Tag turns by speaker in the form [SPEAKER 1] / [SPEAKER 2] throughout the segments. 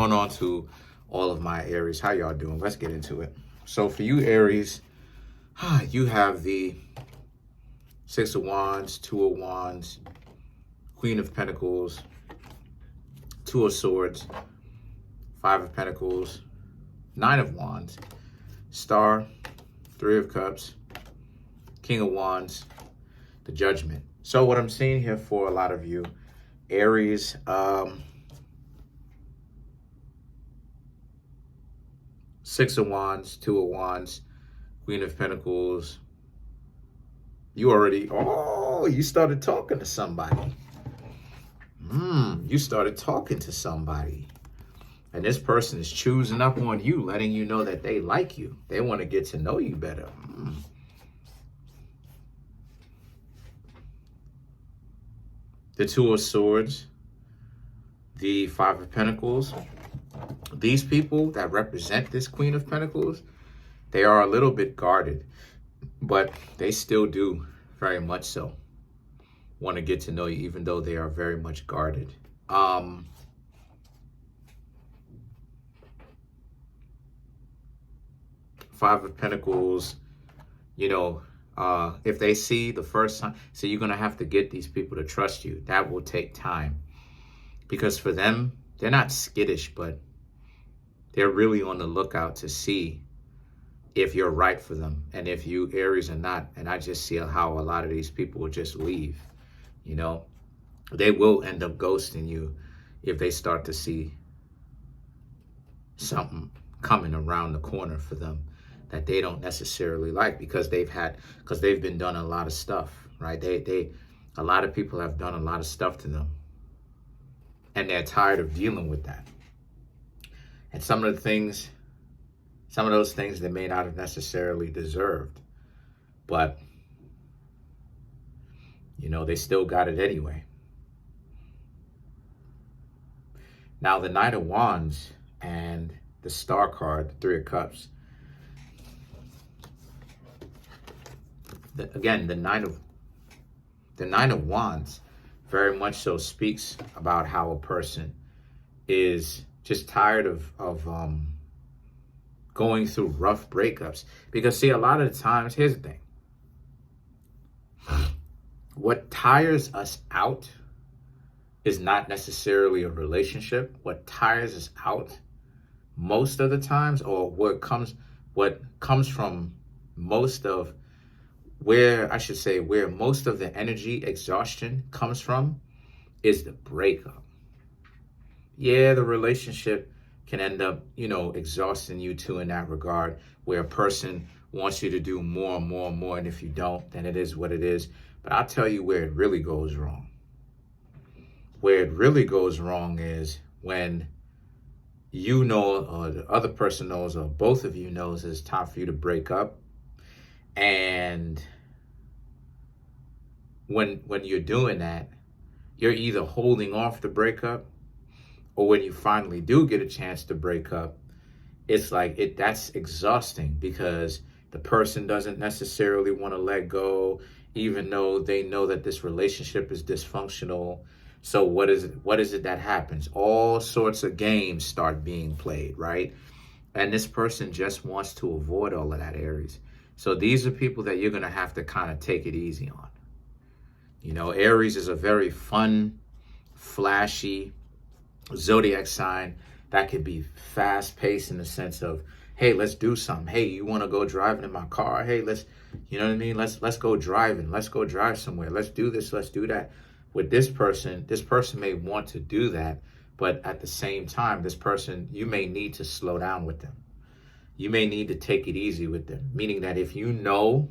[SPEAKER 1] Going on to all of my Aries. How y'all doing? Let's get into it. So for you Aries, you have the Six of Wands, Two of Wands, Queen of Pentacles, Two of Swords, Five of Pentacles, Nine of Wands, Star, Three of Cups, King of Wands, the Judgment. So what I'm seeing here for a lot of you Aries, Six of Wands, Two of Wands, Queen of Pentacles. You started talking to somebody. You started talking to somebody. And this person is choosing up on you, letting you know that they like you. They want to get to know you better. The Two of Swords, the Five of Pentacles. These people that represent this Queen of Pentacles, they are a little bit guarded, but they still do very much so want to get to know you, even though they are very much guarded. Five of Pentacles, if they see the first time, so you're going to have to get these people to trust you. That will take time, because for them, they're not skittish, but they're really on the lookout to see if you're right for them and if you Aries are not. And I just see how a lot of these people will just leave. They will end up ghosting you if they start to see something coming around the corner for them that they don't necessarily like, because they've been done a lot of stuff, right? A lot of people have done a lot of stuff to them, and they're tired of dealing with that. And some of those things they may not have necessarily deserved, but they still got it anyway. Now the Knight of Wands and the Star card, the Three of Cups. Again, the Nine of Wands very much so speaks about how a person is just tired of going through rough breakups. Because see, a lot of the times, here's the thing. What tires us out is not necessarily a relationship. What tires us out most of the times, or what comes from most of where most of the energy exhaustion comes from, is the breakup. Yeah, the relationship can end up, exhausting you too in that regard, where a person wants you to do more and more and more, and if you don't, then it is what it is. But I'll tell you where it really goes wrong. Where it really goes wrong is when or the other person knows, or both of you knows it's time for you to break up. And when you're doing that, you're either holding off the breakup, or when you finally do get a chance to break up, it's like that's exhausting, because the person doesn't necessarily want to let go, even though they know that this relationship is dysfunctional. So what is it that happens? All sorts of games start being played, right? And this person just wants to avoid all of that, Aries. So these are people that you're going to have to kind of take it easy on. Aries is a very fun, flashy zodiac sign that could be fast-paced in the sense of, hey, let's do something. Hey, you want to go driving in my car? Hey, let's go driving. Let's go drive somewhere. Let's do this. Let's do that. With this person may want to do that, but at the same time, this person, you may need to slow down with them. You may need to take it easy with them, meaning that if you know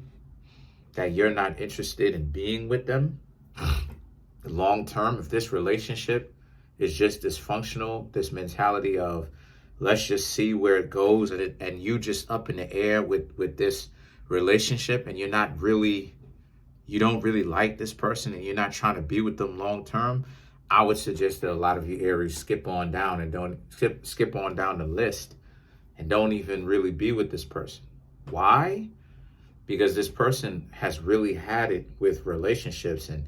[SPEAKER 1] that you're not interested in being with them long term, if this relationship is just dysfunctional, this mentality of let's just see where it goes, and you just up in the air with this relationship, and you don't really like this person, and you're not trying to be with them long term, I would suggest that a lot of you Aries skip on down the list and don't even really be with this person. Why? Because this person has really had it with relationships, and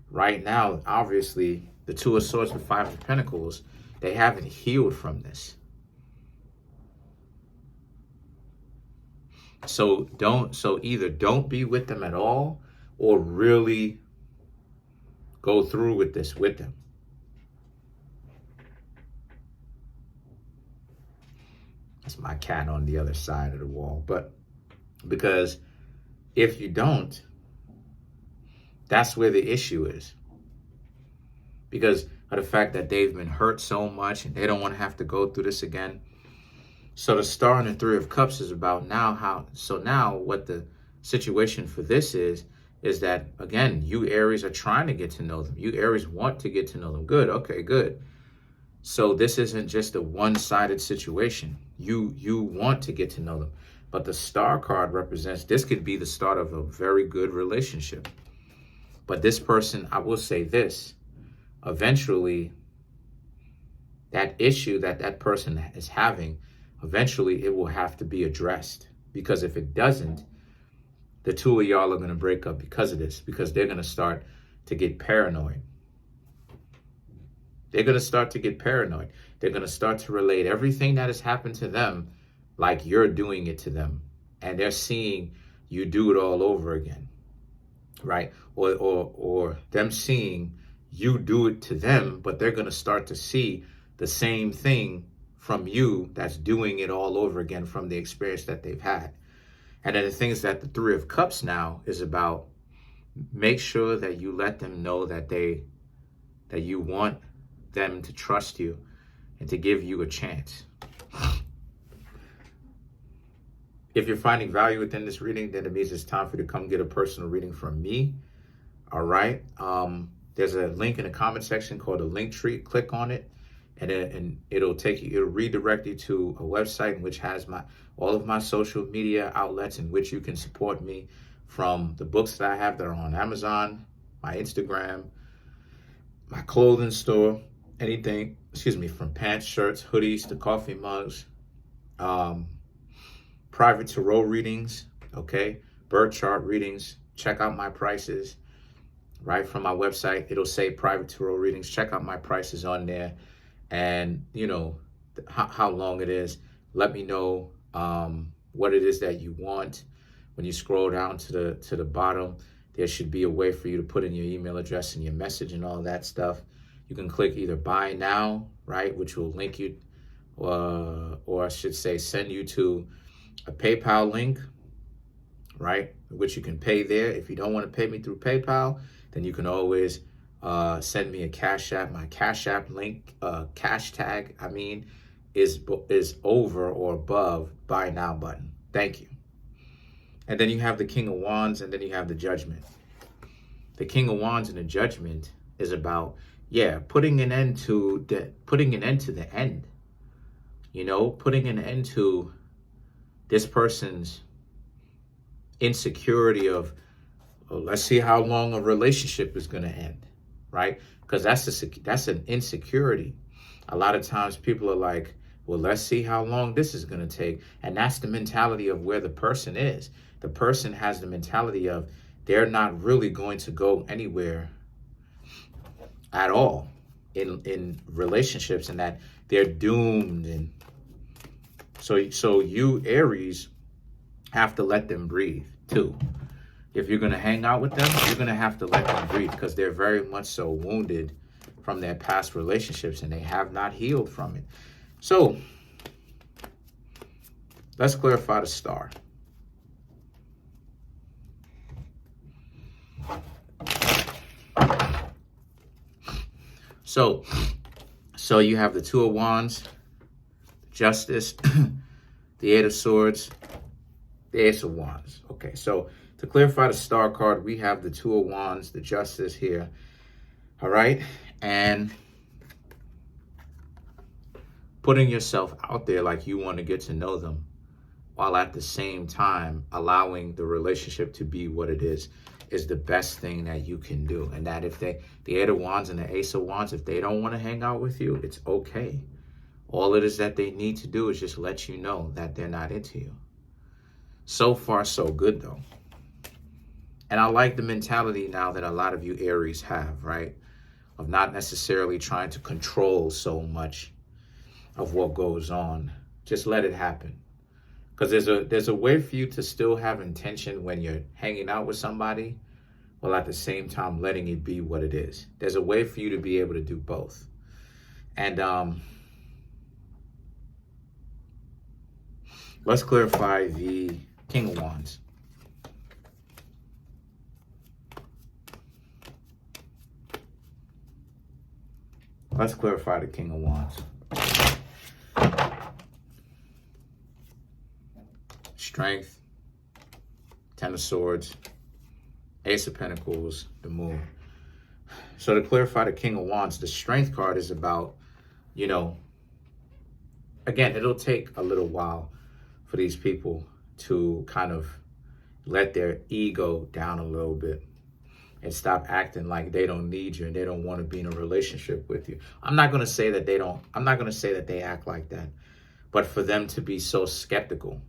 [SPEAKER 1] right now, obviously, the Two of Swords and Five of Pentacles, They haven't healed from this. So either don't be with them at all, or really go through with this with them. That's my cat on the other side of the wall. But because if you don't, that's where the issue is. Because of the fact that they've been hurt so much and they don't want to have to go through this again. So the Star and the Three of Cups is about now now what the situation for this is that, again, you Aries are trying to get to know them. You Aries want to get to know them. Good. Okay, good. So this isn't just a one-sided situation. You want to get to know them. But the Star card represents, this could be the start of a very good relationship. But this person, I will say this, eventually that issue that person is having, eventually it will have to be addressed. Because if it doesn't, the two of y'all are going to break up because of this. Because they're going to start to get paranoid. They're going to start to get paranoid. They're going to start to relate everything that has happened to them like you're doing it to them. And they're seeing you do it all over again. Right? Or them seeing you do it to them, but they're going to start to see the same thing from you that's doing it all over again from the experience that they've had. And then the thing is that the Three of Cups now is about, make sure that you let them know that you want them to trust you and to give you a chance. If you're finding value within this reading, then it means it's time for you to come get a personal reading from me. All right. There's a link in the comment section called a link tree. Click on it, and it'll redirect you to a website in which has all of my social media outlets in which you can support me, from the books that I have that are on Amazon, my Instagram, my clothing store, anything, from pants, shirts, hoodies to coffee mugs, private tarot readings, okay, birth chart readings. Check out my prices. Right from my website, it'll say private tarot readings. Check out my prices on there, and how long it is. Let me know what it is that you want. When you scroll down to the bottom, there should be a way for you to put in your email address and your message and all that stuff. You can click either buy now, right, which will link you, or I should say send you to a PayPal link, right, which you can pay there. If you don't want to pay me through PayPal, then you can always send me a Cashapp. My Cashapp link, cash tag, is over or above buy now button. Thank you. And then you have the King of Wands, and then you have the Judgment. The King of Wands and the Judgment is about, putting an end to the end. Putting an end to this person's insecurity of, let's see how long a relationship is going to end, right? Because that's an insecurity. A lot of times people are like, well, let's see how long this is going to take. And that's the mentality of where the person is. The person has the mentality of they're not really going to go anywhere at all in relationships, and that they're doomed. And so you Aries have to let them breathe too. If you're going to hang out with them, you're going to have to let them breathe, because they're very much so wounded from their past relationships and they have not healed from it. So let's clarify the Star. So you have the Two of Wands, Justice, the Eight of Swords, the Ace of Wands. Okay, so to clarify the Star card, we have the Two of Wands, the Justice here. All right, and putting yourself out there like you want to get to know them, while at the same time allowing the relationship to be what it is the best thing that you can do. And that if the Eight of Wands and the Ace of Wands, if they don't want to hang out with you, it's okay. All it is that they need to do is just let you know that they're not into you. So far, so good, though. And I like the mentality now that a lot of you Aries have, right? of not necessarily trying to control so much of what goes on. Just let it happen. Because there's a way for you to still have intention when you're hanging out with somebody, while at the same time letting it be what it is. There's a way for you to be able to do both. And let's clarify the King of Wands. Let's clarify the King of Wands. Strength, Ten of Swords, Ace of Pentacles, the Moon. So to clarify the King of Wands, the Strength card is about, you know, again, it'll take a little while for these people to kind of let their ego down a little bit and stop acting like they don't need you and they don't want to be in a relationship with you. I'm not going to say that they act like that, but for them to be so skeptical.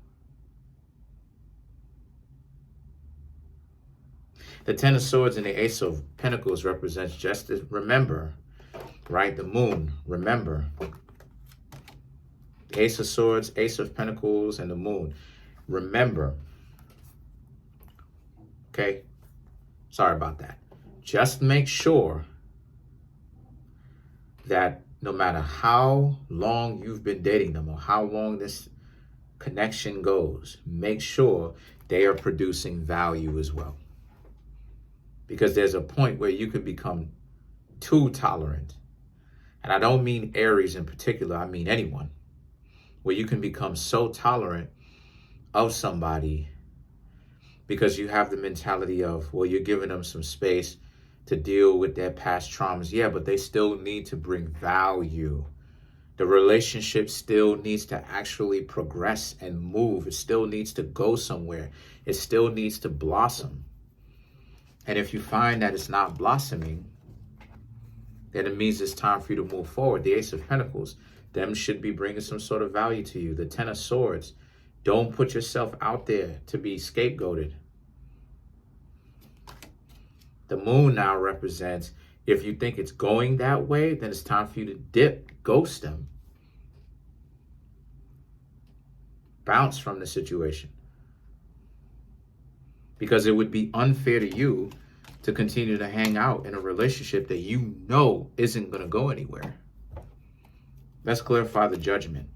[SPEAKER 1] The Ten of Swords and the Ace of Pentacles represents justice. Remember, right? The Moon, remember. The Ace of Swords, Ace of Pentacles, and the Moon. Remember. Okay? Sorry about that. Just make sure that no matter how long you've been dating them or how long this connection goes, make sure they are producing value as well. Because there's a point where you could become too tolerant. And I don't mean Aries in particular, I mean anyone. Where you can become so tolerant of somebody because you have the mentality of, well, you're giving them some space to deal with their past traumas. Yeah, but they still need to bring value. The relationship still needs to actually progress and move. It still needs to go somewhere. It still needs to blossom. And if you find that it's not blossoming, then it means it's time for you to move forward. The Ace of Pentacles, them should be bringing some sort of value to you. The Ten of Swords, don't put yourself out there to be scapegoated. The Moon now represents, if you think it's going that way, then it's time for you to dip, ghost them. Bounce from the situation. Because it would be unfair to you to continue to hang out in a relationship that you know isn't going to go anywhere. Let's clarify the Judgment.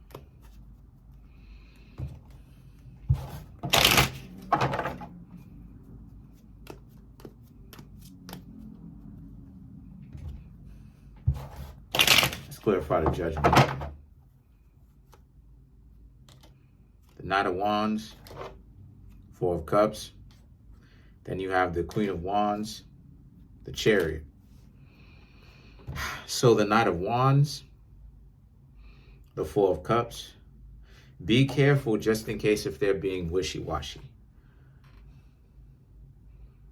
[SPEAKER 1] Let's clarify the Judgment. The Knight of Wands, Four of Cups. Then you have the Queen of Wands, the Chariot. So the Knight of Wands, the Four of Cups. Be careful just in case if they're being wishy-washy.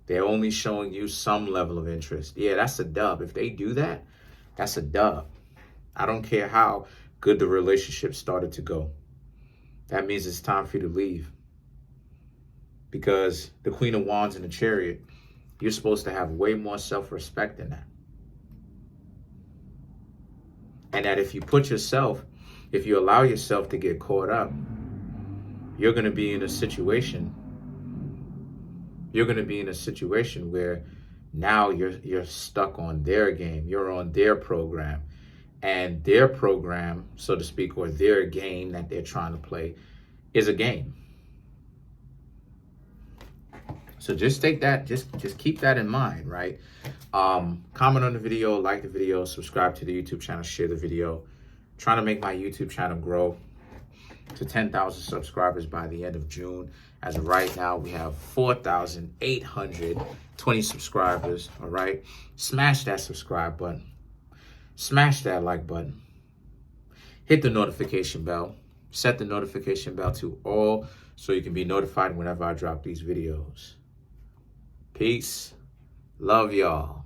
[SPEAKER 1] They're only showing you some level of interest. Yeah, that's a dub. If they do that, that's a dub. I don't care how good the relationship started to go. That means it's time for you to leave. Because the Queen of Wands and the Chariot, you're supposed to have way more self-respect than that. And that if you allow yourself to get caught up, you're going to be in a situation where now you're stuck on their game. You're on their program. And their program, so to speak, or their game that they're trying to play is a game. So just take that, just keep that in mind, right? Comment on the video, like the video, subscribe to the YouTube channel, share the video. Trying to make my YouTube channel grow to 10,000 subscribers by the end of June. As of right now, we have 4,820 subscribers, all right? Smash that subscribe button. Smash that like button. Hit the notification bell. Set the notification bell to all so you can be notified whenever I drop these videos. Peace. Love y'all.